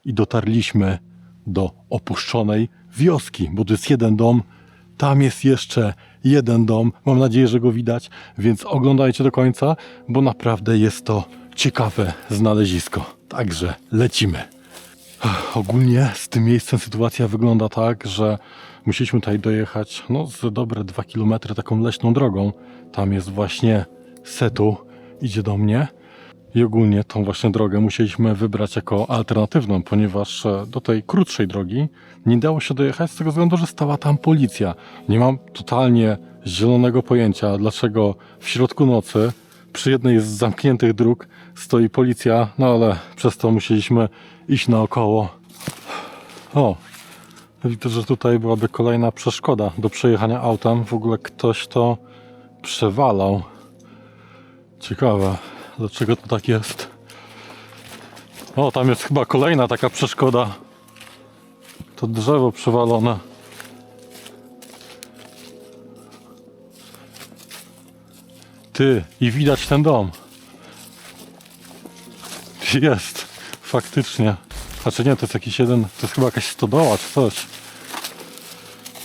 I dotarliśmy do opuszczonej wioski, bo to jest jeden dom, tam jest jeszcze jeden dom, mam nadzieję, że go widać, więc oglądajcie do końca, bo naprawdę jest to ciekawe znalezisko. Także lecimy. Ogólnie z tym miejscem sytuacja wygląda tak, że musieliśmy tutaj dojechać z dobre 2 km taką leśną drogą. Tam jest właśnie Setu, idzie do mnie. I ogólnie tą właśnie drogę musieliśmy wybrać jako alternatywną, ponieważ do tej krótszej drogi nie dało się dojechać z tego względu, że stała tam policja. Nie mam totalnie zielonego pojęcia, dlaczego w środku nocy przy jednej z zamkniętych dróg stoi policja, no ale przez to musieliśmy iść naokoło. O, widzę, że tutaj byłaby kolejna przeszkoda do przejechania autem. W ogóle ktoś to przewalał. Ciekawe. Dlaczego to tak jest? O, tam jest chyba kolejna taka przeszkoda. To drzewo przewalone. Ty, i widać ten dom. Jest, faktycznie. Znaczy nie, to jest jakiś jeden, to jest chyba jakaś stodoła czy coś.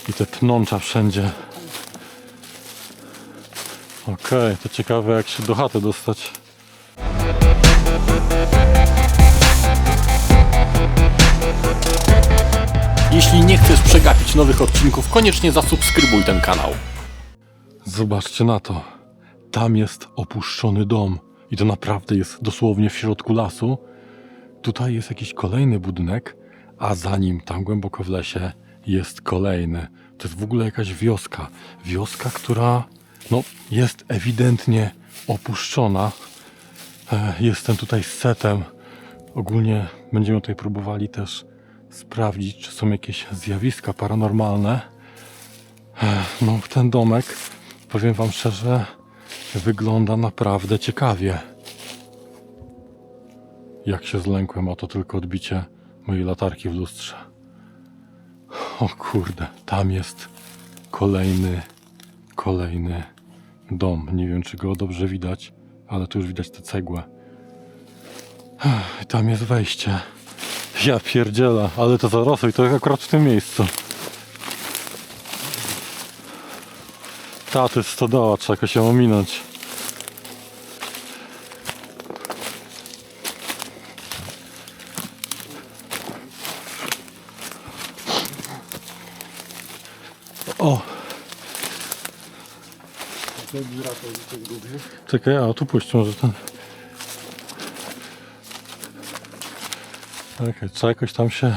I te pnącza wszędzie. Okej, to ciekawe jak się do chaty dostać. Jeśli nie chcesz przegapić nowych odcinków, koniecznie zasubskrybuj ten kanał. Zobaczcie na to. Tam jest opuszczony dom. I to naprawdę jest dosłownie w środku lasu. Tutaj jest jakiś kolejny budynek, a za nim, tam głęboko w lesie, jest kolejny. To jest w ogóle jakaś wioska. Wioska, która jest ewidentnie opuszczona. Jestem tutaj z Setem. Ogólnie będziemy tutaj próbowali też sprawdzić, czy są jakieś zjawiska paranormalne. Ten domek, powiem wam szczerze, wygląda naprawdę ciekawie. Jak się zlękłem, a to tylko odbicie mojej latarki w lustrze. O kurde, tam jest kolejny dom. Nie wiem, czy go dobrze widać, ale tu już widać tę cegłę. Tam jest wejście. Ja pierdzielę, ale to zarosło i to akurat w tym miejscu. Ta, to jest stodoła, trzeba jakoś ją ominąć. O! Czekaj, a tu puść może ten. Czekaj, trzeba jakoś tam się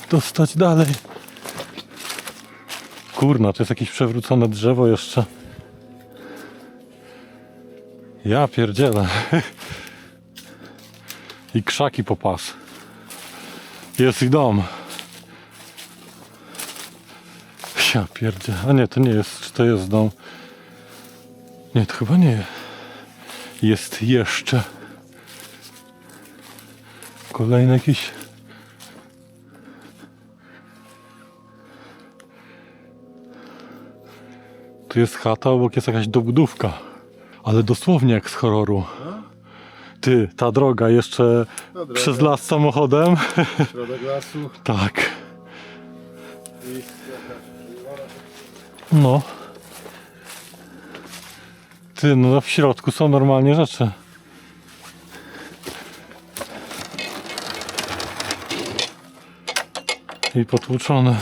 dostać dalej. Kurna, to jest jakieś przewrócone drzewo jeszcze. Ja pierdzielę. I krzaki po pas. Jest i dom. Ja pierdzielę. A nie, to nie jest. Czy to jest dom? Nie, to chyba nie. Jest jeszcze. Kolejny jakiś. Tu jest chata, obok jest jakaś dobudówka. Ale dosłownie jak z horroru. Ty, ta droga jeszcze przez las samochodem. Środek lasu. Tak. No. Ty, no w środku są normalnie rzeczy. I potłuczone.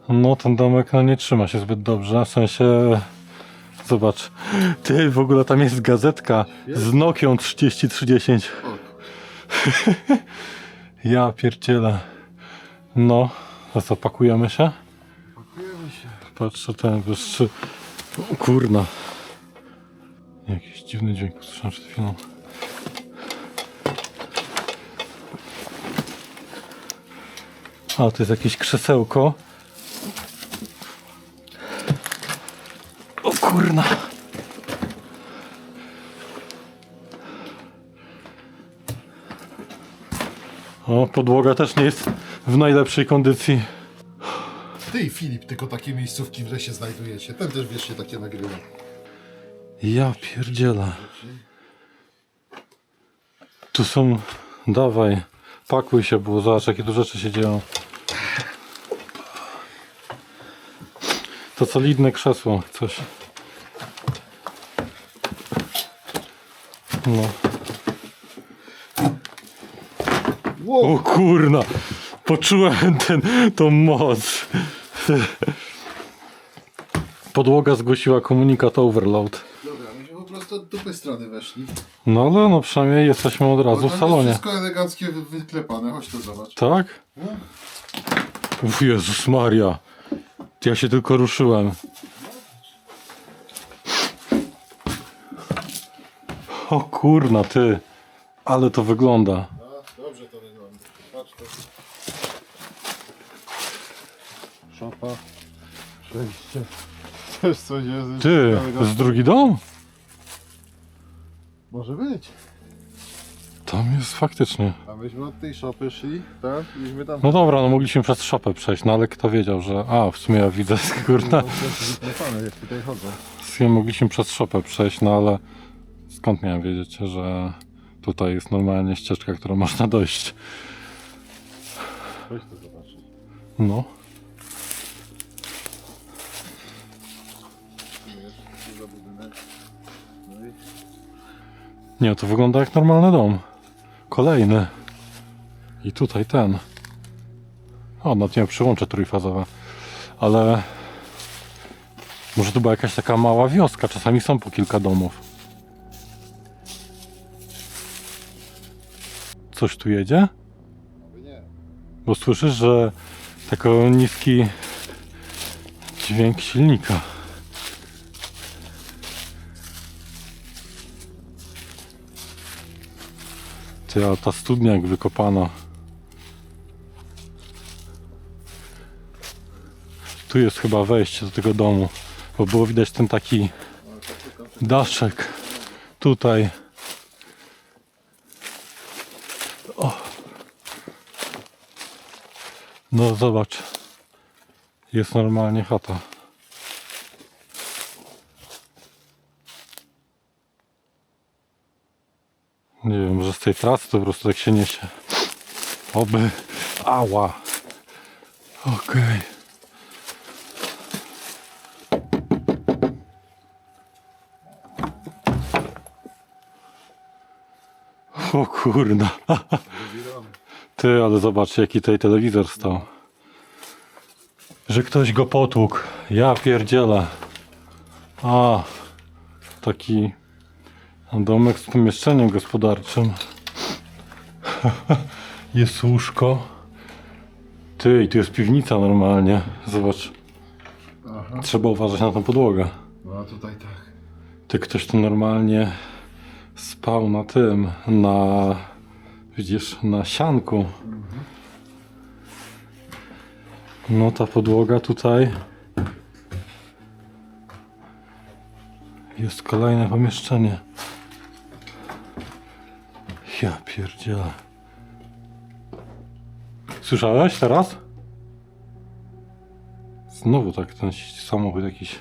No ten domek nie trzyma się zbyt dobrze, w sensie... Zobacz. Ty, w ogóle tam jest gazetka z Nokią 3310. Ja pierdzielę. No, a co, pakujemy się? Pakujemy się. Patrzę ten, wyższy... O kurna. Jakiś dziwny dźwięk usłyszałem przed chwilą. A, to jest jakieś krzesełko. O kurna. O, podłoga też nie jest w najlepszej kondycji. Ty i Filip tylko takie miejscówki w lesie znajdujecie. Ten też wiesz się takie nagrywa. Ja pierdzielę. Tu są... Dawaj, pakuj się, bo zobacz jakie tu rzeczy się dzieją. To solidne krzesło, coś. No. O kurna! Poczułem tą moc. Podłoga zgłosiła komunikat overload. Dobra, myśmy po prostu od dupy strony weszli. No ale no przynajmniej jesteśmy od razu w Tam jest salonie. wszystko eleganckie wyklepane, chodź to zobacz. Tak? Uf, Jezus Maria. Ja się tylko ruszyłem. O kurna ty. Ale to wygląda. No, dobrze to wygląda. Patrz to. Szopa. Przejście. Też coś jest. Ty, to jest drugi dom? Może być. Tam jest faktycznie. A myśmy od tej szopy szli, tak? Myśmy tam... No dobra, no mogliśmy przez szopę przejść, no ale kto wiedział, że... A, w sumie ja widzę, kurna. Wyklepane, jak tutaj chodzą. W sumie mogliśmy przez szopę przejść, no ale... Skąd miałem wiedzieć, że tutaj jest normalnie ścieżka, którą można dojść? Chodź to zobaczyć. No. Tu za budynek. No i... Nie, to wygląda jak normalny dom. Kolejny. I tutaj ten. O, nawet nie wiem, przyłącze trójfazowe. Ale... Może to była jakaś taka mała wioska. Czasami są po kilka domów. Coś tu jedzie? Aby nie. Bo słyszysz, że taki niski dźwięk silnika. Ty, a ta studnia jak wykopana. Tu jest chyba wejście do tego domu, bo było widać ten taki daszek tutaj. O. No zobacz, jest normalnie chata. Nie wiem, może z tej trasy to po prostu tak się niesie. Oby. Ała. Okej. O kurna. Ty, ale zobacz jaki tutaj telewizor stał. Że ktoś go potłukł. Ja pierdzielę. A, taki domek z pomieszczeniem gospodarczym. Jest łóżko. Ty, i tu jest piwnica normalnie. Zobacz. Aha. Trzeba uważać na tą podłogę. No a tutaj tak. Ty, ktoś tu normalnie spał na tym, na... Widzisz, na sianku. No ta podłoga tutaj. Jest kolejne pomieszczenie. Ja pierdzielę. Słyszałeś teraz? Znowu tak ten samochód jakiś.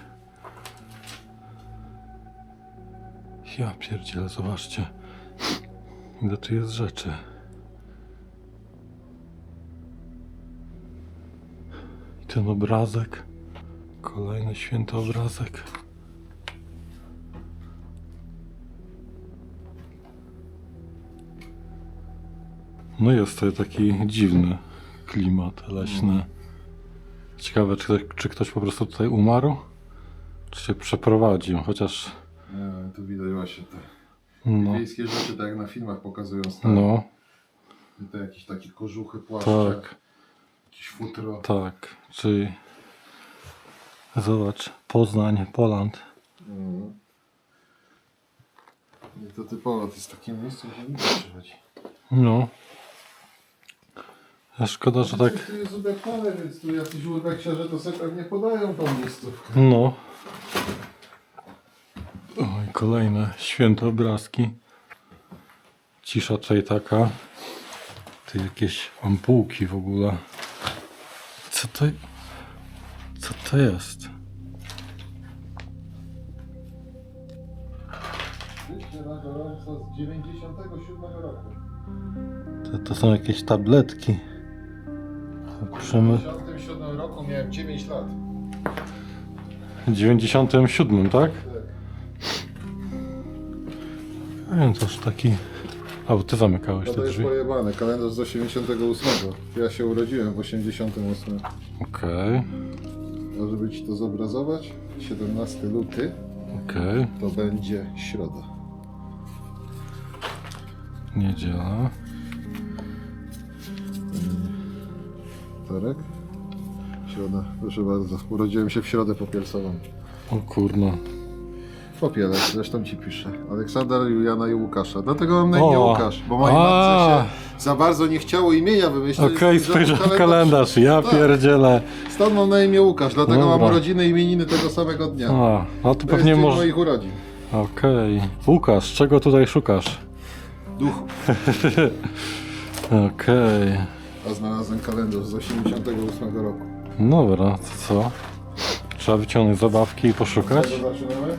Ja pierdzielę, zobaczcie. Ile tu jest rzeczy. I ten obrazek. Kolejny święty obrazek. No jest to taki dziwny klimat leśny. Ciekawe, czy ktoś po prostu tutaj umarł? Czy się przeprowadził? Chociaż... Nie wiem, tu widać właśnie te No, wiejskie rzeczy, tak jak na filmach pokazują stare. no, I te jakieś takie kożuchy, płaszcze, tak, jakieś futro. tak. Czyli... Zobacz, Poznań, Poland. I to typowo, to jest takie miejsce, gdzie nikt nie przychodzi. No. A szkoda, że tak... Tu jest udeptane, więc tu jacyś urbeksiarze to sobie pewnie podają tą miejscówkę. No. Oj, kolejne święte obrazki. Cisza tutaj taka. Tu jakieś ampułki w ogóle. Co to... Co to jest? Wyślę na Gorąco z 97 roku. To są jakieś tabletki. W 97 roku miałem 9 lat. W 97, tak? To już taki... A, bo ty zamykałeś No te to jest drzwi. pojebane, kalendarz z 88. Ja się urodziłem w 88. Okej, A żeby ci to zobrazować, 17 luty okej. to będzie środa. Niedziela. Wtorek? Środa, proszę bardzo. Urodziłem się w środę popielsową. O kurno. Popielec, zresztą ci piszę. Aleksander, Juliana i Łukasza. Dlatego mam na imię O! Łukasz, bo mojej A! matce się za bardzo nie chciało imienia wymyślić. Okej, spojrzę w kalendarz. Ja Tak. pierdzielę. Stąd mam na imię Łukasz, dlatego Dobra. mam urodziny i imieniny tego samego dnia. A, no to To pewnie jest dzień może... moich urodzin. Okej. Łukasz, czego tutaj szukasz? Duchu. Okej. A znalazłem kalendarz z 88 roku. Dobra, to co? Trzeba wyciągnąć zabawki i poszukać? Czego zaczynamy?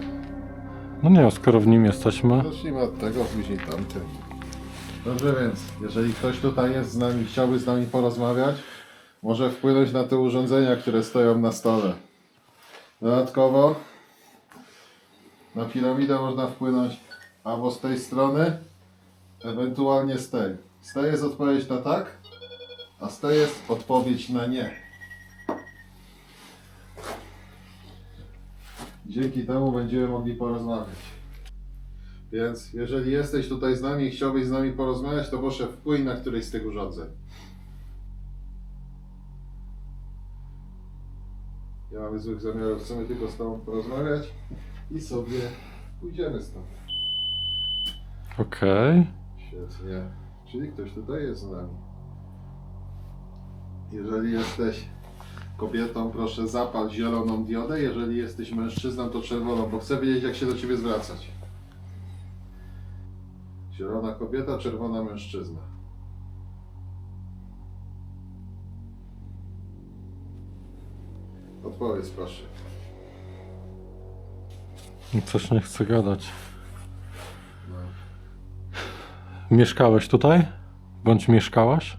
No nie, skoro w nim jesteśmy. Zacznijmy od tego, później tamtym. Dobrze, więc jeżeli ktoś tutaj jest z nami, chciałby z nami porozmawiać, może wpłynąć na te urządzenia, które stoją na stole. Dodatkowo na piramidę można wpłynąć albo z tej strony, ewentualnie z tej. Z tej jest odpowiedź na tak, a z tej jest odpowiedź na nie. Dzięki temu będziemy mogli porozmawiać. Więc jeżeli jesteś tutaj z nami i chciałbyś z nami porozmawiać, to proszę wpłyń na któreś z tych urządzeń. Nie mamy złych zamiarów, chcemy tylko z tobą porozmawiać i sobie pójdziemy stąd. Okej. Świetnie. Czyli ktoś tutaj jest z nami. Jeżeli jesteś kobietą, proszę zapal zieloną diodę. Jeżeli jesteś mężczyzną, to czerwoną, bo chcę wiedzieć, jak się do ciebie zwracać. Zielona kobieta, czerwona mężczyzna. Odpowiedz proszę. Coś nie chcę gadać. No. Mieszkałeś tutaj? Bądź mieszkałaś?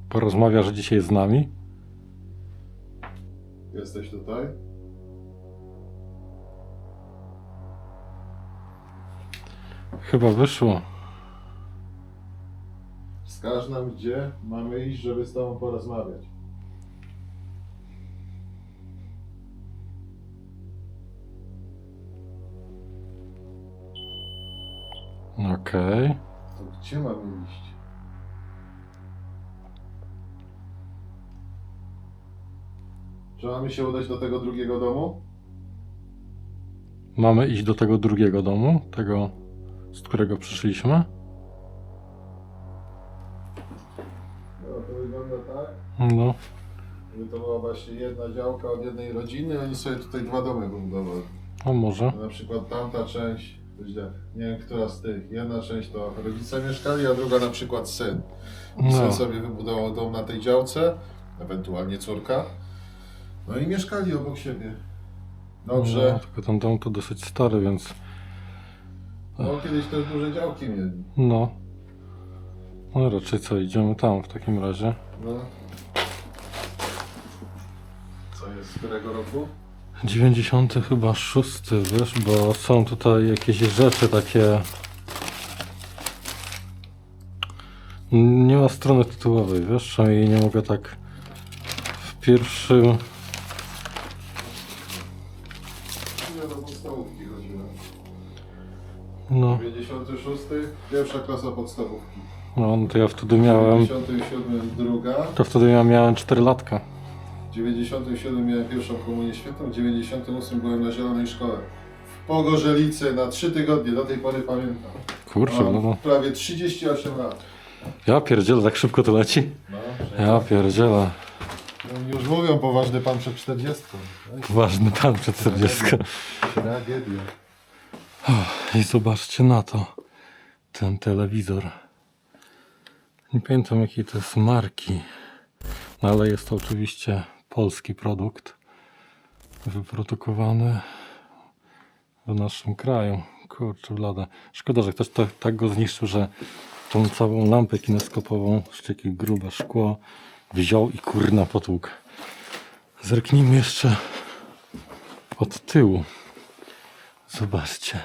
Porozmawiasz dzisiaj z nami? Jesteś tutaj? Chyba wyszło. Wskaż nam, gdzie mamy iść, żeby z tobą porozmawiać. Okej. To gdzie mamy iść? Czy mamy się udać do tego drugiego domu? Mamy iść do tego drugiego domu, tego, z którego przyszliśmy. No, to wygląda tak, No, że to była właśnie jedna działka od jednej rodziny, oni sobie tutaj dwa domy wybudowali. a może. Na przykład tamta część, nie wiem, która z tych, jedna część to rodzice mieszkali, a druga na przykład syn. I syn No. sobie wybudował dom na tej działce, ewentualnie córka, no i mieszkali obok siebie. Dobrze, No, tylko ten dom to dosyć stary, więc no kiedyś też duże działki mieli. no. No raczej co, idziemy tam w takim razie. No. Co jest, z którego roku? 90 chyba 6, wiesz, bo są tutaj jakieś rzeczy takie... Nie ma strony tytułowej, wiesz, przynajmniej nie mogę tak w pierwszym... Ja do podstawówki chodziłem. No, 96, pierwsza klasa podstawówki. no to ja wtedy miałem... 97, druga. To wtedy ja miałem 4 latka. W 97 miałem pierwszą komunię świętą, w 98 byłem na Zielonej Szkole. W Pogorzelicy na 3 tygodnie, do tej pory pamiętam. Kurczę, no, Mam no. prawie 38 lat. Ja pierdzielę, tak szybko to leci? No, Ja pierdzielę. no, już mówią poważny pan przed 40. Ważny pan przed 40. Tragedia. I zobaczcie na to. Ten telewizor. Nie pamiętam jakiej to jest marki. No ale jest to oczywiście polski produkt. Wyprodukowany w naszym kraju. Kurczę blada. Szkoda, że ktoś tak go zniszczył, że tą całą lampę kineskopową, szczyki grube szkło, wziął i kurna potłukł. Zerknijmy jeszcze od tyłu. Zobaczcie.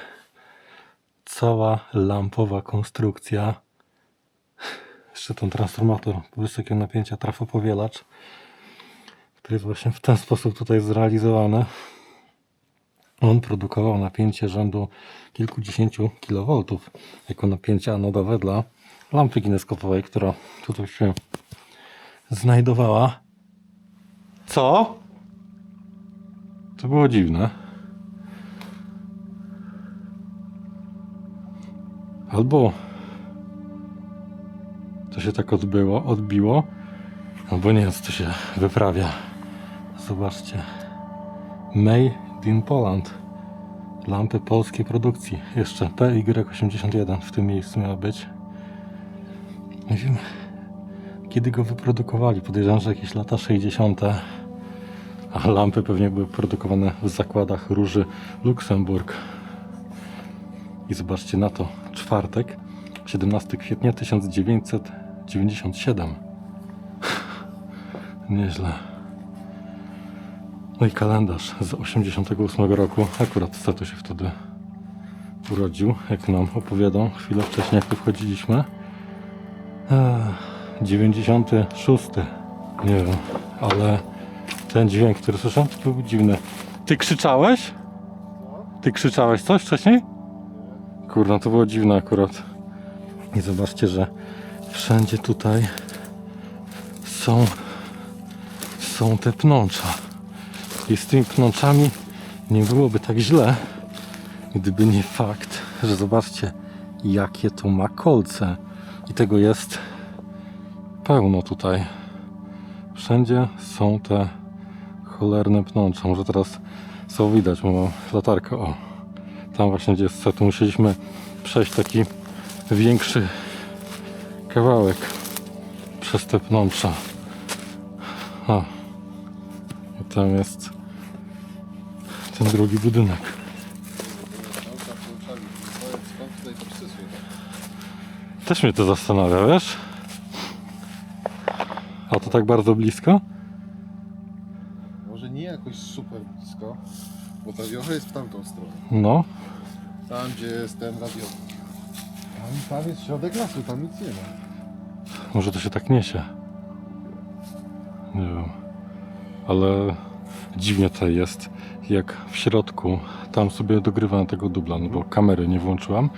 Cała lampowa konstrukcja. Jeszcze ten transformator wysokiego napięcia, trafopowielacz, który jest właśnie w ten sposób tutaj zrealizowany. On produkował napięcie rzędu kilkudziesięciu kilowoltów jako napięcie anodowe dla lampy kineskopowej, która tutaj się znajdowała. Co? To było dziwne. Albo to się tak odbiło, albo nie wiem, co to się wyprawia. Zobaczcie. Made in Poland. Lampy polskiej produkcji. Jeszcze PY81 w tym miejscu miała być. Nie wiem, kiedy go wyprodukowali. Podejrzewam, że jakieś lata 60. A lampy pewnie były produkowane w zakładach Róży Luksemburg. I zobaczcie na to. Czwartek, 17 kwietnia 1997. Nieźle. No i kalendarz z 88 roku. Akurat Tato się wtedy urodził, jak nam opowiadał chwilę wcześniej, jak tu wchodziliśmy. 96. Nie wiem, ale ten dźwięk, który słyszałem, to był dziwny. Ty krzyczałeś? Ty krzyczałeś coś wcześniej? Kurna, to było dziwne akurat. I zobaczcie, że wszędzie tutaj są te pnącza. I z tymi pnączami nie byłoby tak źle, gdyby nie fakt, że zobaczcie, jakie to ma kolce. I tego jest pełno tutaj. Wszędzie są te cholerne pnącza. Może teraz są widać, bo mam latarkę. O, tam właśnie gdzie jest set, musieliśmy przejść taki większy kawałek przez te pnącza. A, i tam jest ten drugi budynek. Skąd tutaj to przysły? Też mnie to zastanawia, wiesz? A to tak bardzo blisko? Może nie jakoś super blisko, bo ta wiocha jest w tamtą stronę. No. Tam gdzie jest ten radio. Tam jest środek lasu, tam nic nie ma. Może to się tak niesie. Nie wiem. Ale dziwnie to jest, jak w środku, tam sobie dogrywałem tego dubla, no bo kamery nie włączyłam,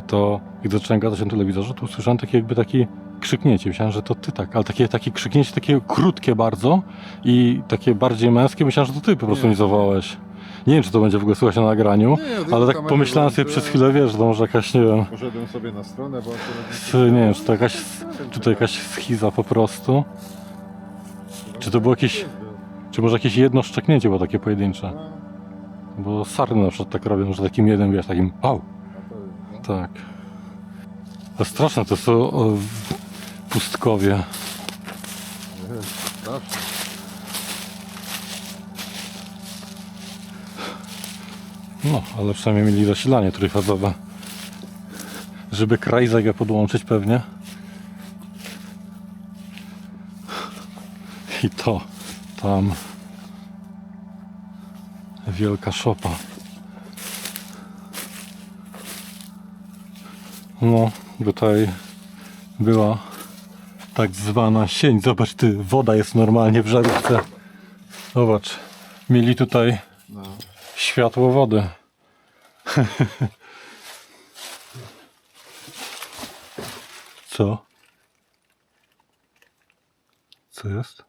to gdy zacząłem gadać na telewizorze, to usłyszałem takie krzyknięcie. Myślałem, że to ty tak, ale takie krzyknięcie, takie krótkie bardzo i takie bardziej męskie. Myślałem, że to ty po prostu nie zawołałeś. Nie wiem, czy to będzie w ogóle słychać na nagraniu, Nie, ale tak pomyślałem sobie przez chwilę, wiesz, że to może jakaś, nie wiem, Poszedłem sobie na stronę, bo nie wiem, czy to jakaś schiza po prostu. Czy to było jakieś, czy może jakieś jedno szczeknięcie było takie pojedyncze? Bo sarny na przykład tak robią, że takim jednym, wiesz, takim au. Tak. To straszne to są pustkowie. No, ale przynajmniej mieli zasilanie trójfazowe. Żeby krajzegę podłączyć pewnie. I to tam wielka szopa. No, tutaj była tak zwana sień. Zobacz ty, woda jest normalnie w żarówce. Zobacz, mieli tutaj światło wody. Co? Co jest?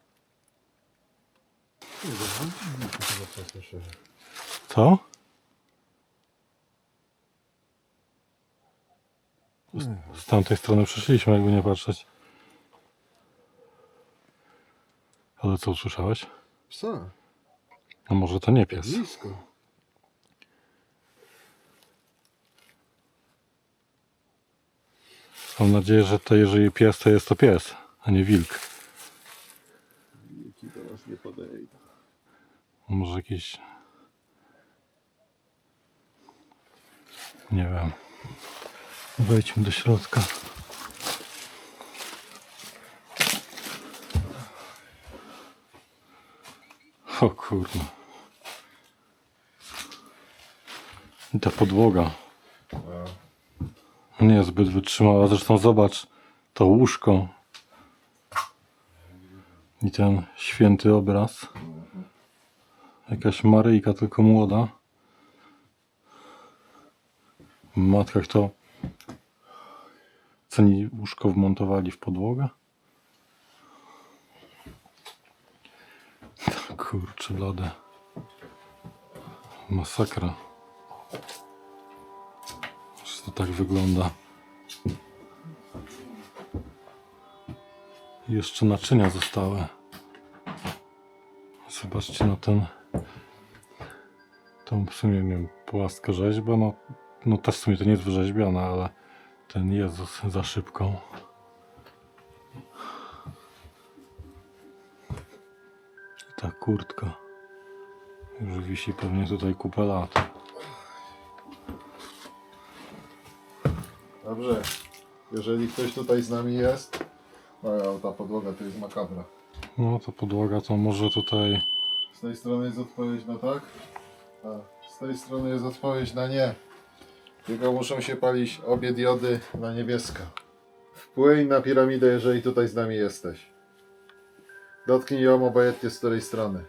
Co? Z tamtej strony przyszliśmy, jakby nie patrzeć. Ale co usłyszałeś? Psa, A może to nie pies? blisko. Mam nadzieję, że to jeżeli pies, to jest to pies, a nie wilk. Wilki do nas nie podejdą. Może jakiś... Nie wiem. Wejdźmy do środka. O kurde. I ta podłoga nie jest zbyt wytrzymała. Zresztą zobacz to łóżko i ten święty obraz. Jakaś Maryjka, tylko młoda. Matka, kto ceni łóżko wmontowali w podłogę? Kurczę blade. Masakra. Że to tak wygląda. Jeszcze naczynia zostały. Zobaczcie na ten. Tą w sumie nie wiem, płaska rzeźba. No też w sumie to nie jest wyrzeźbiona, ale ten Jezus za szybką. I ta kurtka. Już wisi pewnie tutaj kupę lat. Dobrze, jeżeli ktoś tutaj z nami jest, no ta podłoga to jest makabra. No to podłoga to może tutaj. Z tej strony jest odpowiedź na tak, a z tej strony jest odpowiedź na nie. Tylko muszą się palić obie diody na niebiesko. Wpłyń na piramidę, jeżeli tutaj z nami jesteś. Dotknij ją obojętnie z której strony.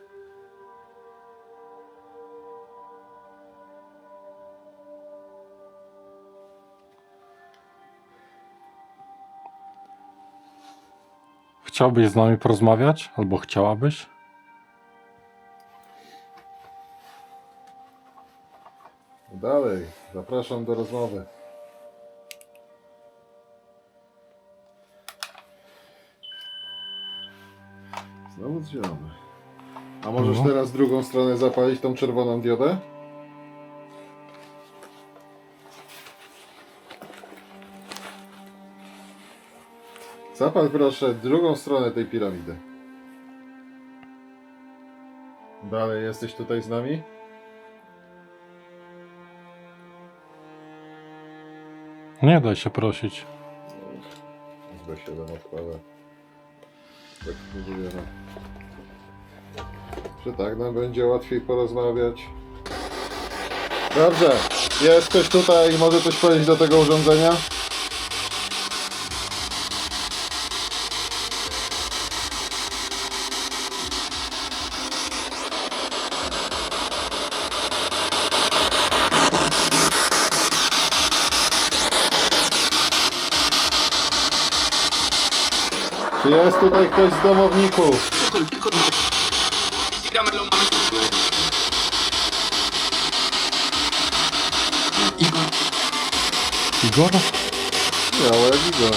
Chciałbyś z nami porozmawiać? Albo chciałabyś? Dalej, zapraszam do rozmowy. Znowu zielony. A możesz No. teraz drugą stronę zapalić, tą czerwoną diodę? Zapal proszę drugą stronę tej piramidy. Dalej, jesteś tutaj z nami? Nie daj się prosić. B7 odkłada. Tak mówimy. Że tak nam będzie łatwiej porozmawiać. Dobrze, jest ktoś tutaj i może coś powiedzieć do tego urządzenia? Czy jest tutaj ktoś z domowników? Igor? Miało jak Igor.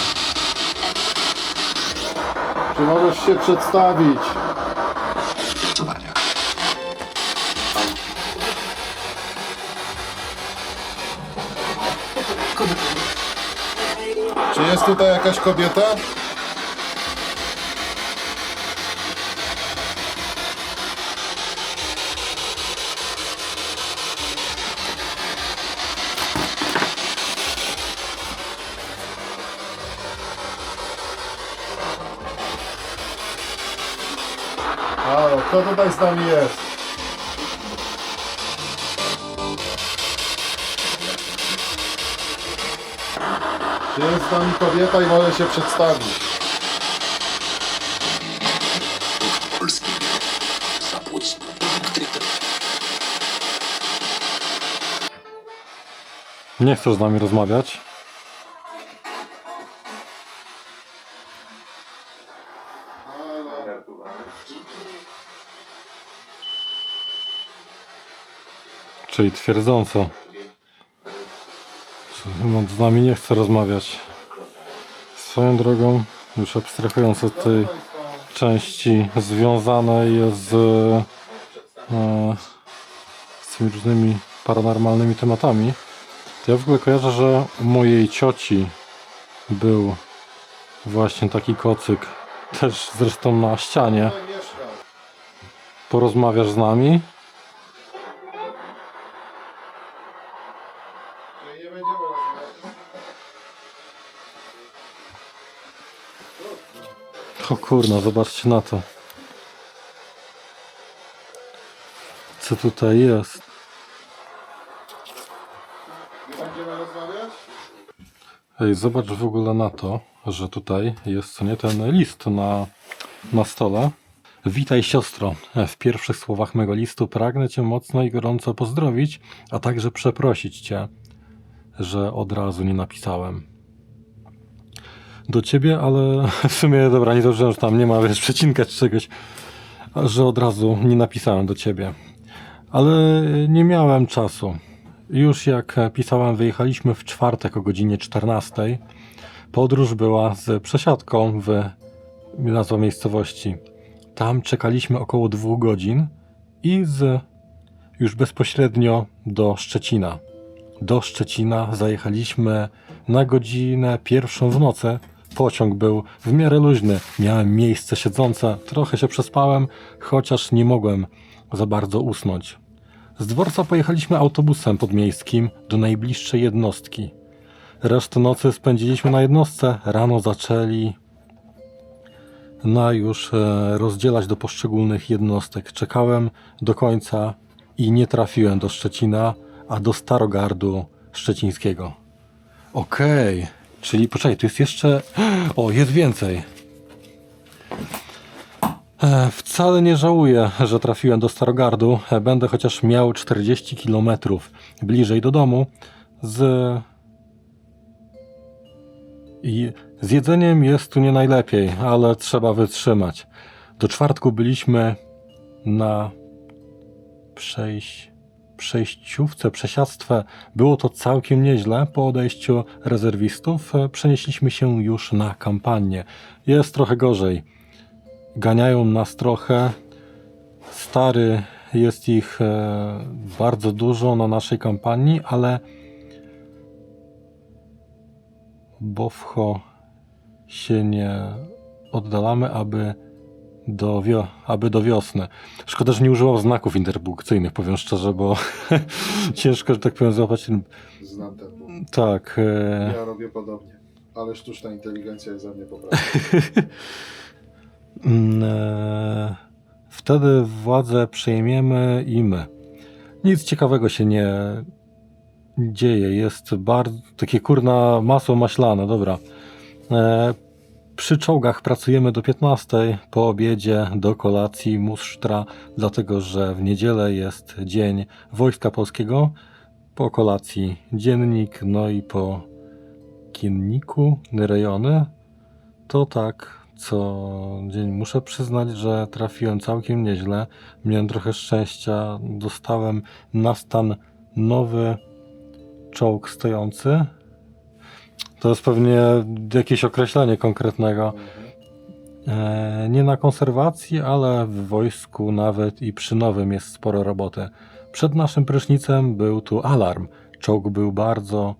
Czy możesz się przedstawić? Czy jest tutaj jakaś kobieta? Halo, kto tutaj z nami jest? Czy jest z nami kobieta i może się przedstawić? Nie chcesz z nami rozmawiać? Czyli twierdząco. Szymon z nami nie chce rozmawiać. Swoją drogą, już abstrahując od tej części związanej z tymi różnymi paranormalnymi tematami, to ja w ogóle kojarzę, że u mojej cioci był właśnie taki kocyk, też zresztą na ścianie. Porozmawiasz z nami? Czyli nie O kurno, zobaczcie na to. Co tutaj jest? Nie będziemy rozmawiać? Ej, zobacz w ogóle na to, że tutaj jest co nie ten list na stole. Witaj siostro, w pierwszych słowach mego listu pragnę Cię mocno i gorąco pozdrowić, a także przeprosić Cię, że od razu nie napisałem do Ciebie, ale w sumie dobra, nie zdążyłem, że tam nie ma przecinka czy czegoś, że od razu nie napisałem do Ciebie. Ale nie miałem czasu. Już jak pisałem, wyjechaliśmy w czwartek o godzinie 14. Podróż była z przesiadką w nazwa miejscowości. Tam czekaliśmy około 2 godzin i już bezpośrednio do Szczecina. Do Szczecina zajechaliśmy na godzinę 1 w nocy. Pociąg był w miarę luźny. Miałem miejsce siedzące. Trochę się przespałem, chociaż nie mogłem za bardzo usnąć. Z dworca pojechaliśmy autobusem podmiejskim do najbliższej jednostki. Resztę nocy spędziliśmy na jednostce. Rano zaczęli już rozdzielać do poszczególnych jednostek. Czekałem do końca i nie trafiłem do Szczecina, a do Starogardu Szczecińskiego. Okej, czyli poczekaj, tu jest jeszcze... O, jest więcej. Wcale nie żałuję, że trafiłem do Starogardu. Będę chociaż miał 40 km bliżej do domu. Z jedzeniem jest tu nie najlepiej, ale trzeba wytrzymać. Do czwartku byliśmy na przesiadstwie. Było to całkiem nieźle. Po odejściu rezerwistów przenieśliśmy się już na kampanię. Jest trochę gorzej. Ganiają nas trochę. Stary, jest ich bardzo dużo na naszej kampanii, ale bowcho się nie oddalamy, aby do wiosny. Szkoda, że nie używał znaków interpunkcyjnych, powiem szczerze, bo ciężko, że tak powiem, złapać. Znam ten punkt. Tak. Ja robię podobnie, ale sztuczna inteligencja jest za mnie poprawna. Wtedy władzę przejmiemy i my. Nic ciekawego się nie dzieje. Jest bardzo takie kurna masło maślane, dobra. Przy czołgach pracujemy do 15, po obiedzie do kolacji musztra, dlatego że w niedzielę jest Dzień Wojska Polskiego, po kolacji dziennik, no i po kienniku rejony. To tak co dzień. Muszę przyznać, że trafiłem całkiem nieźle. Miałem trochę szczęścia, dostałem na stan nowy czołg stojący. To jest pewnie jakieś określenie konkretnego. Nie na konserwacji, ale w wojsku nawet i przy nowym jest sporo roboty. Przed naszym prysznicem był tu alarm. Czołg był bardzo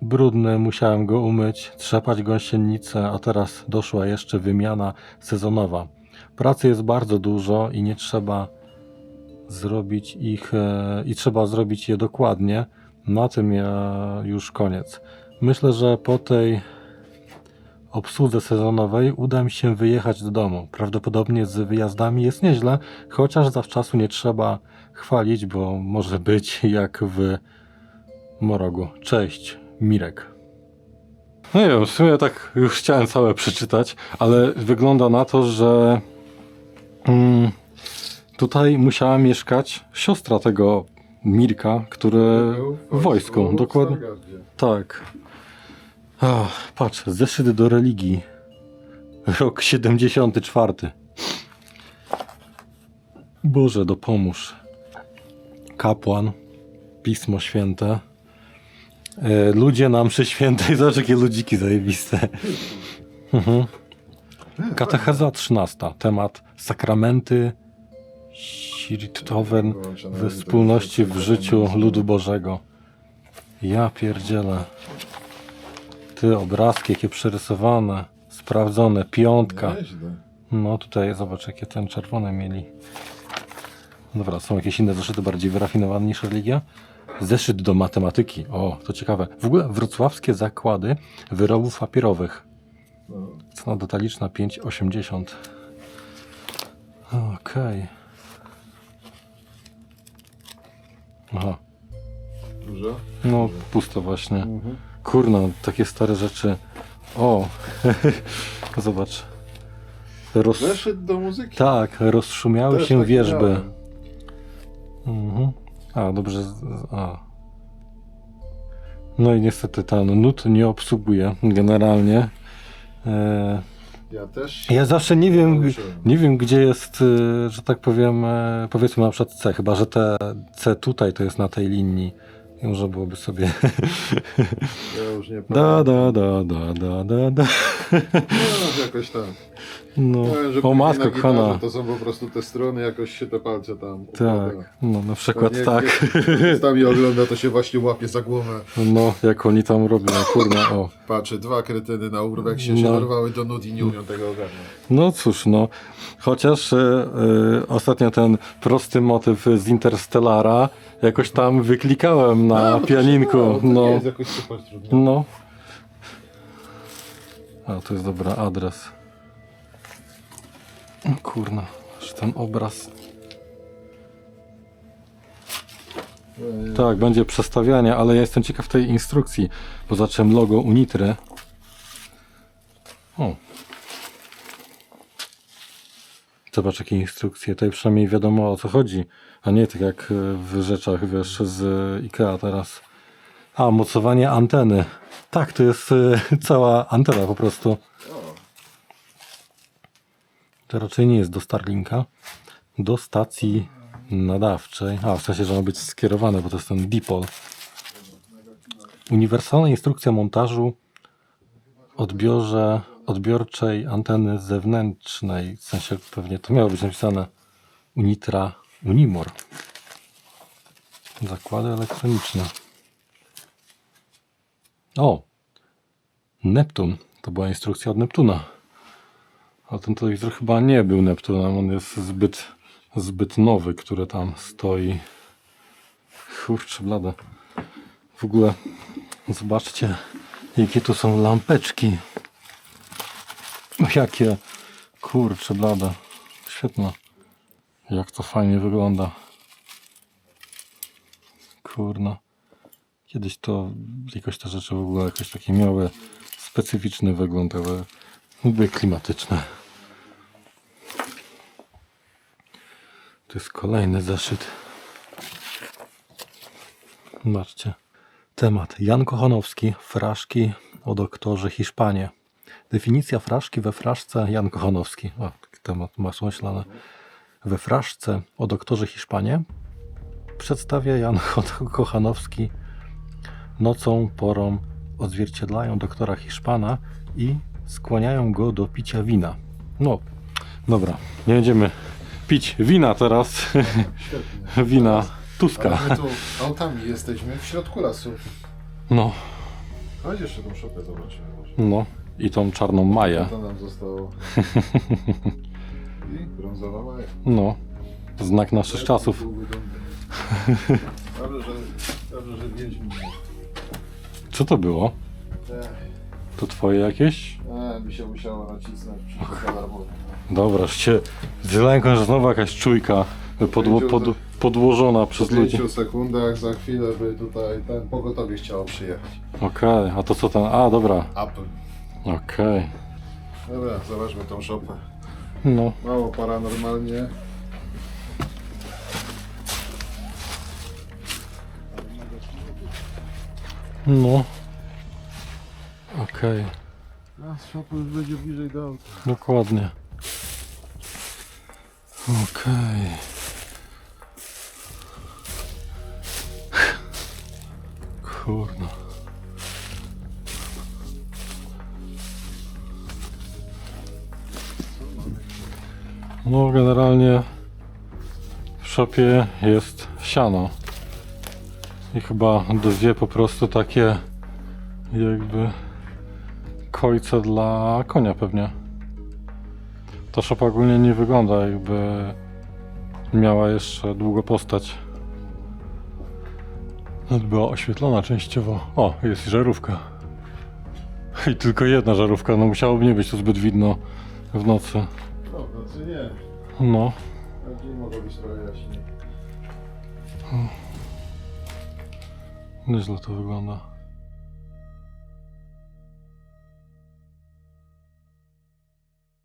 brudny, musiałem go umyć, trzepać gąsienicę, a teraz doszła jeszcze wymiana sezonowa. Pracy jest bardzo dużo i nie trzeba zrobić ich i trzeba zrobić je dokładnie. Na tym już koniec. Myślę, że po tej obsłudze sezonowej uda mi się wyjechać do domu. Prawdopodobnie z wyjazdami jest nieźle, chociaż zawczasu nie trzeba chwalić, bo może być jak w Morogu. Cześć, Mirek. No nie wiem, w sumie tak już chciałem całe przeczytać, ale wygląda na to, że tutaj musiała mieszkać siostra tego Mirka, który w wojsku. Dokładnie. Tak. Patrz, zeszyt do religii. Rok 74. Boże, dopomóż. Kapłan. Pismo Święte. Ludzie na mszy świętej. Zobacz, jakie ludziki zajebiste. Katecheza 13. Temat sakramenty świętowe we wspólności w życiu ludu Bożego. Ja pierdzielę. Ty, obrazki jakie przerysowane, sprawdzone, 5. No tutaj zobacz, jakie ten czerwone mieli. Dobra, są jakieś inne zeszyty bardziej wyrafinowane niż religia. Zeszyt do matematyki. O, to ciekawe. W ogóle wrocławskie zakłady wyrobów papierowych. Cena detaliczna 5,80. Okej. Aha. Dużo? No, pusto właśnie. Kurna, takie stare rzeczy. O, zobacz. Zeszyt do muzyki. Tak, rozszumiały Też się taki wierzby. miałem. A, dobrze. No i niestety ten nut nie obsługuje generalnie. Ja też. Ja zawsze nie wiem, nauczyłem. gdzie jest, że tak powiem, powiedzmy na przykład C, chyba że te C tutaj to jest na tej linii. I można byłoby sobie Ja już nie da, pamiętam. da. No, jakoś tak. No, Ja wiem, że o później matko na gitarze kochana. to są po prostu te strony, jakoś się te palce tam układa. Tak, no na przykład Pewnie tak. jak tam ogląda, to się właśnie łapie za głowę. No, jak oni tam robią, kurna, o. Patrzy, dwa kretyny na urweksie się No. dorwały do nut i nie umią tego ogarnąć. No cóż, no. Chociaż ostatnio ten prosty motyw z Interstellara jakoś tam wyklikałem na No, to pianinku. się dało, to No, nie jest jakoś super trudne. no. A, to jest dobry adres. O, kurna, że ten obraz. Tak, będzie przestawianie, ale ja jestem ciekaw tej instrukcji, bo zacząłem logo Unitry. O. Zobacz jakie instrukcje, tutaj przynajmniej wiadomo o co chodzi, a nie tak jak w rzeczach, wiesz, z IKEA teraz. A, mocowanie anteny. Tak, to jest cała antena po prostu. To raczej nie jest do Starlinka, do stacji nadawczej. A, w sensie, że ma być skierowane, bo to jest ten dipol. Uniwersalna instrukcja montażu odbiorczej anteny zewnętrznej. W sensie pewnie to miało być napisane Unitra Unimor. Zakłady elektroniczne. O! Neptun. To była instrukcja od Neptuna. A ten telewizor chyba nie był Neptunem. On jest zbyt nowy, który tam stoi. Kurczę blade. W ogóle zobaczcie, jakie tu są lampeczki. Jakie, kurczę blade. Świetne. Jak to fajnie wygląda. Kurna. Kiedyś to jakoś te rzeczy w ogóle jakoś takie miały specyficzny wygląd, ale były klimatyczne. To jest kolejny zeszyt. Zobaczcie. Temat. Jan Kochanowski. Fraszki o doktorze Hiszpanie. Definicja fraszki we fraszce Jan Kochanowski. O, taki temat masło myślane. We fraszce o doktorze Hiszpanie przedstawia Jan Kochanowski nocą porą odzwierciedlają doktora Hiszpana i skłaniają go do picia wina. No, dobra, nie będziemy pić wina teraz. Świetnie. Wina Tuska. Ale my tu autami jesteśmy w środku lasu. No, Chodź jeszcze tą szopę zobaczymy może. no i tą czarną maję. Co nam zostało? I brązowa maja. No, znak naszych czasów. Dobrze, że wiedźmy. Co to było? To twoje jakieś? Mi się musiało nacisnąć przycisk alarmowy. Dobra, już się zlękłem, że znowu jakaś czujka podłożona przez Po ludzi. 5 sekundach za chwilę by tutaj ten pogotowie chciało przyjechać. Okej, a to co ten? A, dobra. Apple. Okej. Dobra, zobaczmy tą szopę. No, Mało paranormalnie. no. Okej, A szopę już będzie bliżej do auta. dokładnie. Okej. Kurno. No generalnie w szopie jest siano. I chyba dwie po prostu takie jakby kojce dla konia pewnie. Ta szopa ogólnie nie wygląda jakby miała jeszcze długo postać. Nawet była oświetlona częściowo. O, jest i żarówka. I tylko jedna żarówka, no musiałoby nie być tu zbyt widno w nocy. Prawda, czy nie? No. A dzień mogło być trochę jaśniej. Nieźle to wygląda.